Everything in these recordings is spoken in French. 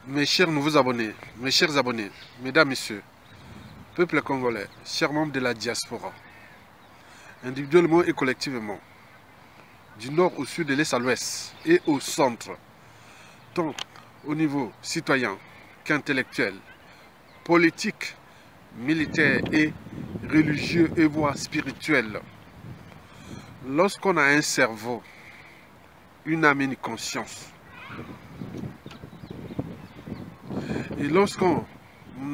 Mes chers nouveaux abonnés, mes chers abonnés, mesdames, messieurs, peuple congolais, chers membres de la diaspora, individuellement et collectivement, du nord au sud, de l'est à l'ouest et au centre, tant au niveau citoyen qu'intellectuel, politique, militaire et religieux et voire spirituel. Lorsqu'on a un cerveau, une âme et une conscience, et lorsqu'on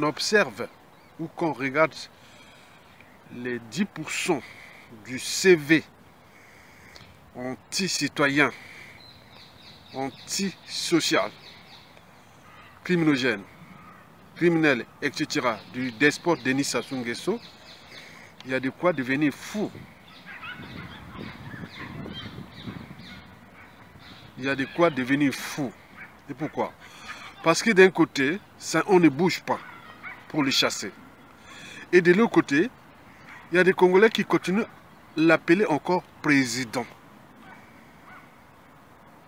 observe ou qu'on regarde les 10% du CV anti-citoyen, anti-social, criminogène, criminel, etc. du despote Denis Sassou Nguesso, il y a de quoi devenir fou. Il y a de quoi devenir fou. Et pourquoi? Parce que d'un côté, ça, on ne bouge pas pour le chasser. Et de l'autre côté, il y a des Congolais qui continuent à l'appeler encore président.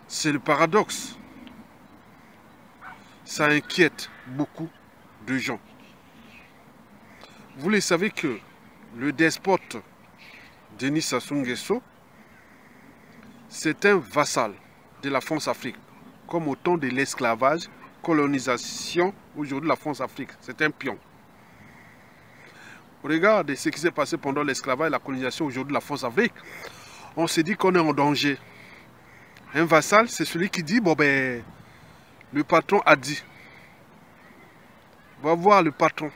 C'est le paradoxe. Ça inquiète beaucoup de gens. Vous le savez que le despote Denis Sassou Nguesso, c'est un vassal de la France-Afrique, comme au temps de l'esclavage, colonisation, aujourd'hui la France-Afrique, c'est un pion. Regardez ce qui s'est passé pendant l'esclavage et la colonisation, aujourd'hui la France-Afrique, on s'est dit qu'on est en danger. Un vassal, c'est celui qui dit, bon ben, le patron a dit, va voir le patron,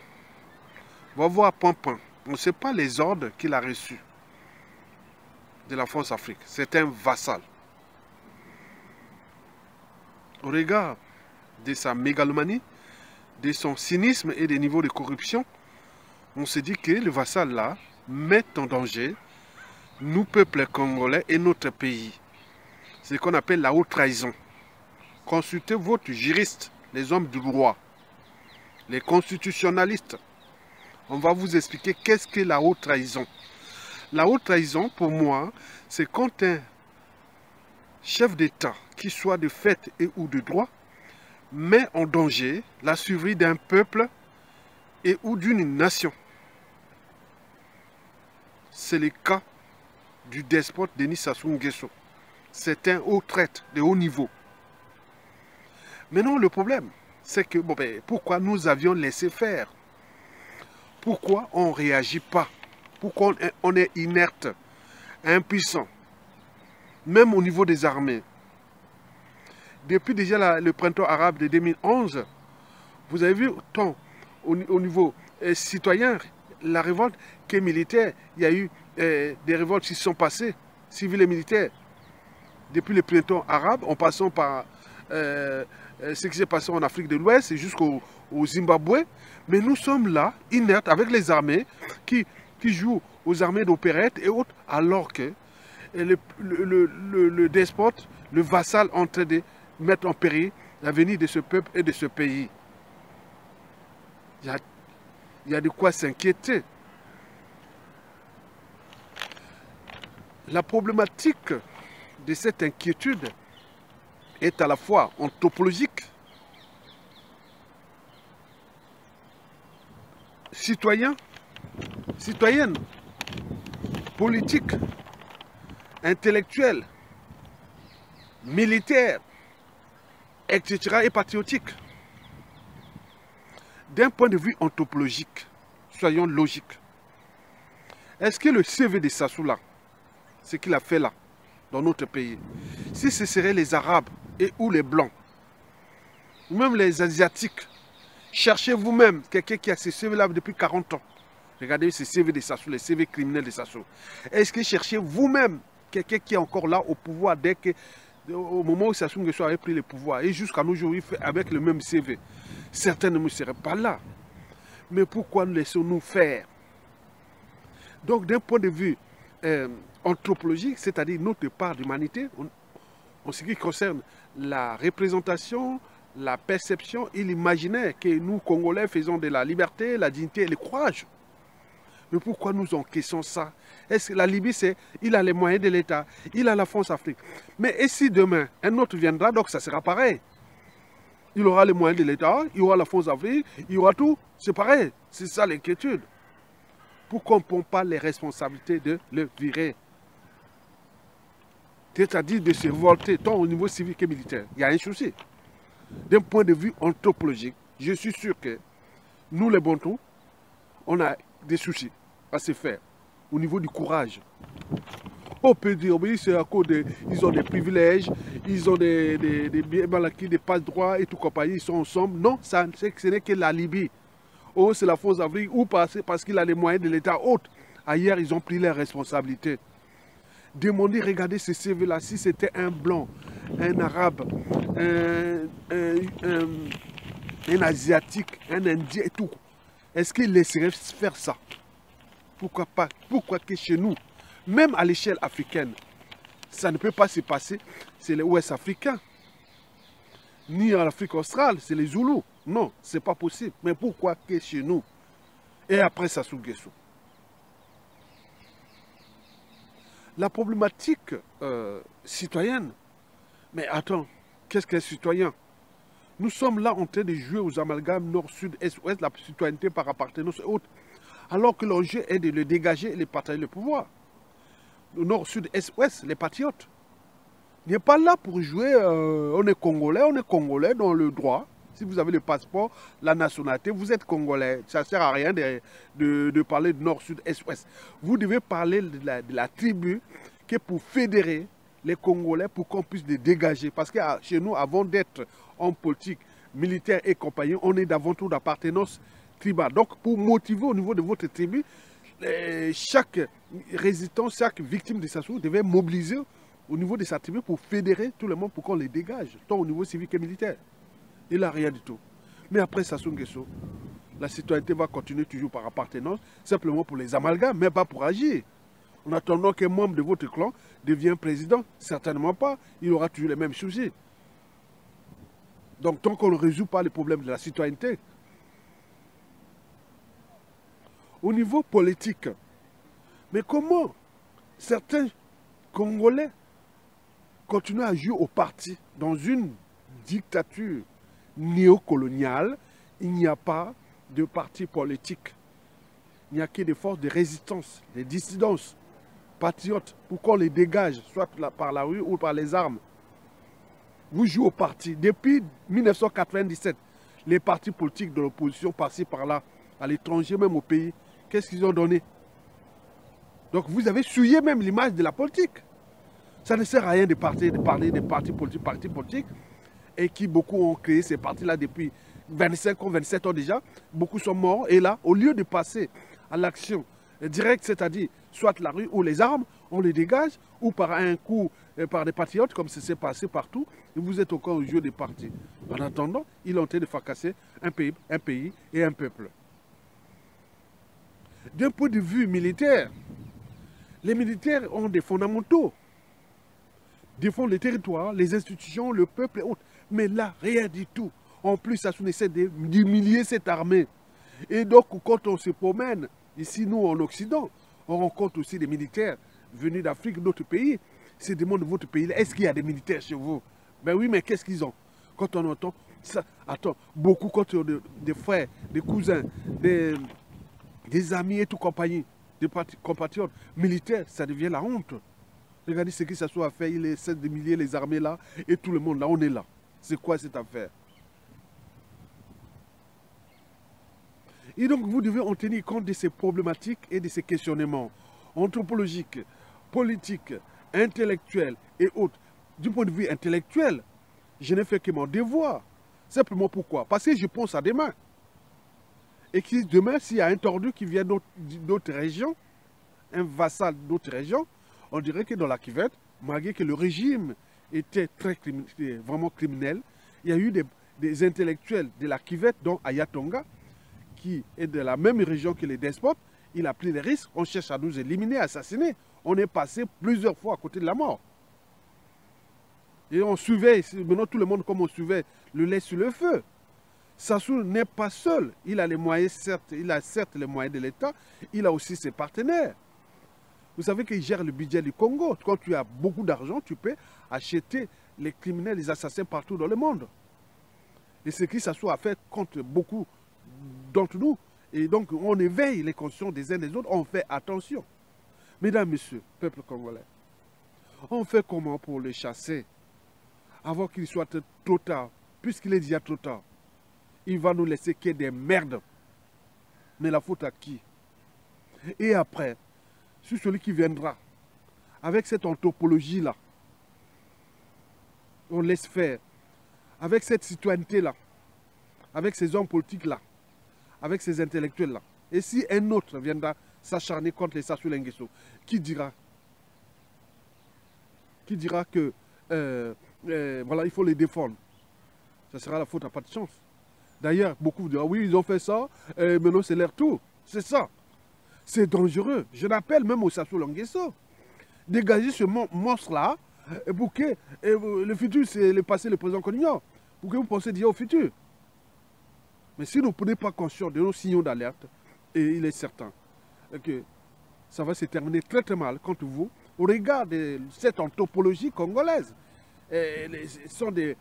va voir Pampin. On ne sait pas les ordres qu'il a reçus de la France-Afrique. C'est un vassal. Au regard de sa mégalomanie, de son cynisme et des niveaux de corruption, on se dit que le vassal là met en danger nous, peuple congolais et notre pays. C'est ce qu'on appelle la haute trahison. Consultez votre juriste, les hommes du droit, les constitutionnalistes. On va vous expliquer qu'est-ce que la haute trahison. La haute trahison, pour moi, c'est quand un chef d'État, qui soit de fait et ou de droit, met en danger la survie d'un peuple et ou d'une nation. C'est le cas du despote Denis Sassou Nguesso. C'est un haut traître de haut niveau. Maintenant, le problème, c'est que bon, ben, pourquoi nous avions laissé faire? Pourquoi on ne réagit pas? Pourquoi on est inerte, impuissant? Même au niveau des armées. Depuis déjà le printemps arabe de 2011, vous avez vu tant au niveau citoyen, la révolte que militaire. Il y a eu des révoltes qui se sont passées, civiles et militaires. Depuis le printemps arabe, en passant par ce qui s'est passé en Afrique de l'Ouest jusqu'au Zimbabwe. Mais nous sommes là, inertes, avec les armées qui jouent aux armées d'opérette et autres, alors que le despote, le vassal en train de mettre en péril l'avenir de ce peuple et de ce pays. Il y a de quoi s'inquiéter. La problématique de cette inquiétude est à la fois anthropologique, citoyenne, politique, intellectuelle, militaire, etc. et patriotique. D'un point de vue anthropologique, soyons logiques. Est-ce que le CV de Sassou là, ce qu'il a fait là, dans notre pays, si ce seraient les Arabes et ou les Blancs, ou même les Asiatiques, cherchez vous-même quelqu'un qui a ce CV là depuis 40 ans. Regardez ce CV de Sassou, les CV criminels de Sassou. Est-ce que cherchez vous-même quelqu'un qui est encore là au pouvoir dès que, au moment où Sassou Nguesso avait pris le pouvoir et jusqu'à nos jours, il fait avec le même CV? Certains ne seraient pas là. Mais pourquoi nous laissons-nous faire? Donc, d'un point de vue anthropologique, c'est-à-dire notre part d'humanité, en ce qui concerne la représentation, la perception et l'imaginaire que nous, Congolais, faisons de la liberté, la dignité et le courage. Mais pourquoi nous encaissons ça? Est-ce que la Libye, il a les moyens de l'État, il a la France-Afrique. Mais et si demain, un autre viendra, donc ça sera pareil. Il aura les moyens de l'État, il aura la France Afrique, il aura tout. C'est pareil. C'est ça l'inquiétude. Pourquoi on ne prend pas les responsabilités de le virer? C'est-à-dire de se révolter tant au niveau civil que militaire. Il y a un souci. D'un point de vue anthropologique, je suis sûr que nous, les Bantous, on a des soucis à se faire au niveau du courage. On peut dire, oui, c'est à cause de... Ils ont des privilèges, ils ont des biens mal acquis, des passe-droits et tout compagnie, ils sont ensemble. Non, ça, ce n'est que la Libye. Oh, c'est la France Afrique, ou parce qu'il a les moyens de l'État haute. Ailleurs, ils ont pris leurs responsabilités. Demandez, regardez ce CV-là, si c'était un blanc, un arabe, un asiatique, un indien et tout. Est-ce qu'il laisserait faire ça? Pourquoi pas? Pourquoi que chez nous, même à l'échelle africaine, ça ne peut pas se passer? C'est les Ouest africains. Ni en Afrique australe, c'est les Zoulous. Non, ce n'est pas possible. Mais pourquoi que chez nous? Et après Sassou Nguesso. La problématique citoyenne, mais attends, qu'est-ce qu'un citoyen? Nous sommes là en train de jouer aux amalgames nord, sud, est, ouest, la citoyenneté par appartenance et autres, alors que l'enjeu est de le dégager et de partager le pouvoir. Le nord, sud, est, ouest, les patriotes. Il n'est pas là pour jouer, on est Congolais dans le droit. Si vous avez le passeport, la nationalité, vous êtes Congolais. Ça ne sert à rien de parler de nord, sud, est, ouest. Vous devez parler de la tribu qui est pour fédérer les Congolais pour qu'on puisse les dégager. Parce que chez nous, avant d'être en politique, militaire et compagnie, on est d'avant tout d'appartenance tribale. Donc, pour motiver au niveau de votre tribu, chaque résident, chaque victime de Sassou devait mobiliser au niveau de sa tribu pour fédérer tout le monde pour qu'on les dégage, tant au niveau civil que militaire. Il n'a rien du tout. Mais après Sassou Nguesso, la citoyenneté va continuer toujours par appartenance, simplement pour les amalgames, mais pas pour agir. En attendant qu'un membre de votre clan devienne président, certainement pas. Il aura toujours les mêmes soucis. Donc tant qu'on ne résout pas les problèmes de la citoyenneté, au niveau politique, mais comment certains Congolais continuent à jouer au parti dans une dictature néocoloniale? Il n'y a pas de parti politique. Il n'y a que des forces de résistance, des dissidences, patriotes, pour qu'on les dégage, soit par la rue ou par les armes. Vous jouez au parti. Depuis 1997, les partis politiques de l'opposition, par-ci, par-là, à l'étranger, même au pays, qu'est-ce qu'ils ont donné? Donc vous avez souillé même l'image de la politique. Ça ne sert à rien de parler des partis politiques, et qui beaucoup ont créé ces partis-là depuis 25 ans, 27 ans déjà. Beaucoup sont morts, et là, au lieu de passer à l'action directe, c'est-à-dire soit la rue ou les armes, on les dégage, ou par un coup, par des patriotes, comme ça s'est passé partout, et vous êtes encore au jeu des partis. En attendant, ils ont tenté de fracasser un pays et un peuple. D'un point de vue militaire, les militaires ont des fondamentaux. Défendent les territoires, les institutions, le peuple et autres. Mais là, rien du tout. En plus, ça essaie d'humilier cette armée. Et donc, quand on se promène, ici, nous, en Occident, on rencontre aussi des militaires venus d'Afrique, d'autres pays. Ils se demandent de votre pays, est-ce qu'il y a des militaires chez vous? Ben oui, mais qu'est-ce qu'ils ont? Quand on entend ça, attends, beaucoup, quand des frères, des cousins, des amis et tout compagnie, des compatriotes militaires, ça devient la honte. Regardez ce que ça soit à faire, il essaie de milliers les armées là, et tout le monde là, on est là. C'est quoi cette affaire? Et donc vous devez en tenir compte de ces problématiques et de ces questionnements anthropologiques, politiques, intellectuels et autres. Du point de vue intellectuel, je n'ai fait que mon devoir. Simplement pourquoi? Parce que je pense à demain. Et que demain, s'il y a un tordu qui vient d'autres régions, un vassal d'autres régions, on dirait que dans la Kivette, malgré que le régime était vraiment criminel, il y a eu des intellectuels de la Kivette, dont Ayatonga, qui est de la même région que les despotes. Il a pris des risques, on cherche à nous éliminer, assassiner. On est passé plusieurs fois à côté de la mort. Et on suivait, maintenant tout le monde comme on suivait le lait sur le feu. Sassou n'est pas seul. Il a les moyens, certes, il a certes les moyens de l'État, il a aussi ses partenaires. Vous savez qu'il gère le budget du Congo. Quand tu as beaucoup d'argent, tu peux acheter les criminels, les assassins partout dans le monde. Et ce qui s'assoit à faire contre beaucoup d'entre nous. Et donc, on éveille les consciences des uns des autres, on fait attention. Mesdames, Messieurs, peuple congolais, on fait comment pour les chasser avant qu'il soit trop tard? Puisqu'il est déjà trop tard, il va nous laisser qu'il y ait des merdes. Mais la faute à qui? Et après, sur celui qui viendra, avec cette anthropologie-là, on laisse faire, avec cette citoyenneté-là, avec ces hommes politiques-là, avec ces intellectuels-là. Et si un autre viendra s'acharner contre les Sassou Nguesso, qui dira que voilà, il faut les défendre? Ça sera la faute à pas de chance. D'ailleurs, beaucoup diront, oui, ils ont fait ça, maintenant c'est leur tour. C'est ça. C'est dangereux. Je l'appelle même au Sassou Nguesso. Dégagez ce monstre-là, pour que le futur, c'est le passé, le présent qu'on ignore. Pour que vous pensez déjà au futur. Mais si vous ne prenez pas conscience de nos signaux d'alerte, et il est certain que ça va se terminer très très mal contre vous, au regard de cette anthropologie congolaise. Ce sont des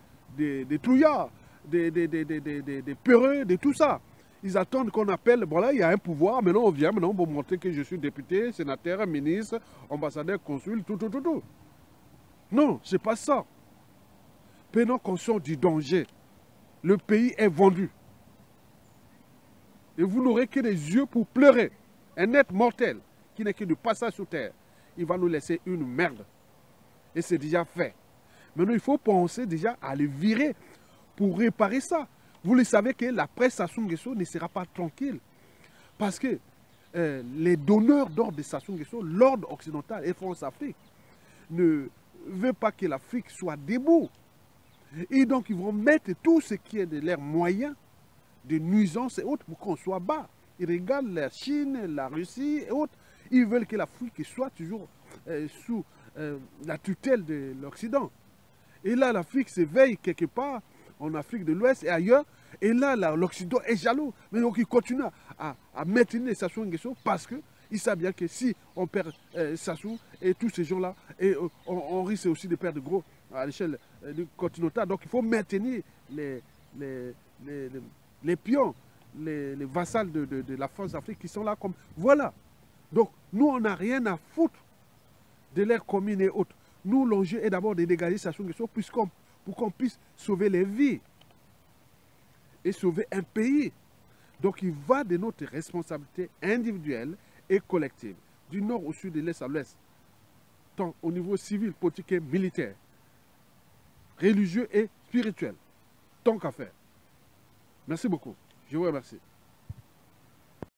trouillards, des peureux, de tout ça. Ils attendent qu'on appelle, voilà, il y a un pouvoir, maintenant on vient, maintenant on va montrer que je suis député, sénateur, ministre, ambassadeur, consul, tout. Non, c'est pas ça. Prenons conscience du danger. Le pays est vendu. Et vous n'aurez que des yeux pour pleurer. Un être mortel qui n'est que de passage sur terre, il va nous laisser une merde. Et c'est déjà fait. Maintenant, il faut penser déjà à le virer pour réparer ça. Vous le savez que la presse Sassou Nguesso ne sera pas tranquille. Parce que les donneurs d'ordre de Sassou Nguesso, l'ordre occidental et France-Afrique, ne veulent pas que l'Afrique soit debout. Et donc, ils vont mettre tout ce qui est de leurs moyens, de nuisances et autres, pour qu'on soit bas. Ils regardent la Chine, la Russie et autres. Ils veulent que l'Afrique soit toujours sous la tutelle de l'Occident. Et là, l'Afrique s'éveille quelque part, en Afrique de l'Ouest et ailleurs. Et là, l'Occident est jaloux. Mais donc, il continue à maintenir les Sassou Nguesso parce qu'il savent bien que si on perd Sassou et tous ces gens-là, et on risque aussi de perdre gros à l'échelle du continental. Donc, il faut maintenir les pions, les vassals de la France-Afrique qui sont là comme... Voilà. Donc, nous, on n'a rien à foutre de l'air commune et autres. Nous, l'enjeu est d'abord de dégager Sassou Nguesso pour qu'on puisse sauver les vies et sauver un pays. Donc, il va de notre responsabilité individuelle et collective, du nord au sud, de l'est à l'ouest, tant au niveau civil, politique et militaire, religieux et spirituel, tant qu'à faire. Merci beaucoup. Je vous remercie.